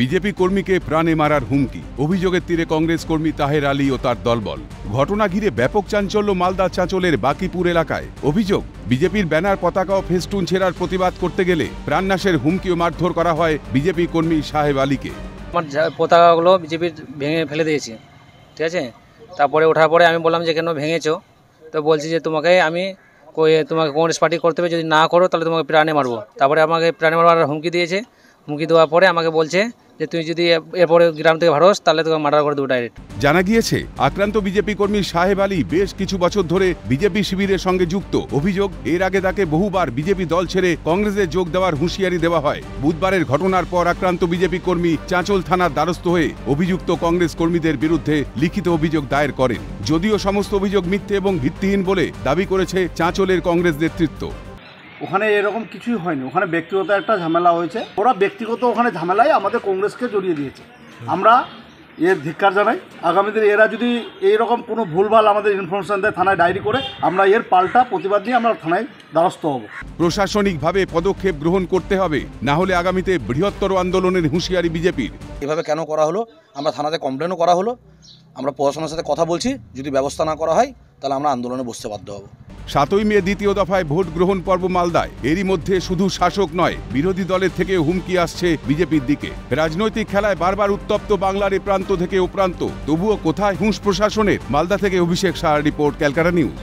BJP কর্মীকে প্রাণে মারার হুমকি, অভিযোগের তীরে কংগ্রেস কর্মী তাহের আলী ও তার দলবল। ঘটনা ঘিরে ব্যাপক চাঞ্চল্য মালদা চাঁচলের বাকিপুর এলাকায়। অভিযোগ, বিজেপির ব্যানার পতাকা ও ফেস্টুন ছেঁড়ার প্রতিবাদ করতে গেলে প্রাণনাশের হুমকি ও মারধর করা হয় বিজেপি কর্মী সাহেব আলীকে। আমার পতাকাগুলো বিজেপির ভেঙে ফেলে দিয়েছি, ঠিক আছে। তারপরে ওঠার পরে আমি বললাম যে কেন ভেঙেছো, তো বলছি যে তোমাকে কংগ্রেস পার্টি করতে হবে, যদি না করো তাহলে তোমাকে প্রাণে মারবো। তারপরে আমাকে প্রাণে মারার হুমকি দিয়েছে। হুমকি দেওয়ার পরে আমাকে বলছে যে তুই যদি এরপরে গ্রাম থেকে ভারস তাহলে তোকে মার্ডার করে দেবো ডাইরেক্ট। জানা গিয়েছে, আক্রান্ত বিজেপি কর্মী সাহেব আলী বেশ কিছু বছর ধরে বিজেপি শিবিরের সঙ্গে যুক্ত। অভিযোগ, এর আগে তাকে বহুবার বিজেপি দল ছেড়ে কংগ্রেসে যোগ দেওয়ার হুঁশিয়ারি দেওয়া হয়। বুধবারের ঘটনার পর আক্রান্ত বিজেপি কর্মী চাঁচল থানার দ্বারস্থ হয়ে অভিযুক্ত কংগ্রেস কর্মীদের বিরুদ্ধে লিখিত অভিযোগ দায়ের করেন। যদিও সমস্ত অভিযোগ মিথ্যে এবং ভিত্তিহীন বলে দাবি করেছে চাঁচলের কংগ্রেস নেতৃত্ব। ওখানে এরকম কিছুই হয়নি, ওখানে ব্যক্তিগত একটা ঝামেলা হয়েছে। ওরা ব্যক্তিগত ওখানে ঝামেলায় আমাদের কংগ্রেসকে জড়িয়ে দিয়েছে। আমরা এর ধিক্কার জানাই। আগামী দিনে এরা যদি এইরকম কোনো ভুলভাল আমাদের ইনফরমেশন দেয়, থানায় ডায়েরি করে, আমরা এর পাল্টা প্রতিবাদ নিয়ে আমরা থানায় দ্বারস্থ হব। প্রশাসনিকভাবে পদক্ষেপ গ্রহণ করতে হবে, না হলে আগামীতে বৃহত্তর আন্দোলনের হুঁশিয়ারি বিজেপির। এভাবে কেন করা হলো, আমরা থানাতে কমপ্লেনও করা হলো। আমরা প্রশাসনের সাথে কথা বলছি, যদি ব্যবস্থা না করা হয় তাহলে আমরা আন্দোলনে বসতে বাধ্য হব। 7ই মে দ্বিতীয় দফায় ভোট গ্রহণ পর্ব মালদায়। এরই মধ্যে শুধু শাসক নয়, বিরোধী দলের থেকে হুমকি আসছে বিজেপির দিকে। রাজনৈতিক খেলায় বারবার উত্তপ্ত বাংলার এ প্রান্ত থেকে ও প্রান্ত। তবুও কোথায় হুঁশ প্রশাসনের? মালদা থেকে অভিষেক শাহর রিপোর্ট, ক্যালকাটা নিউজ।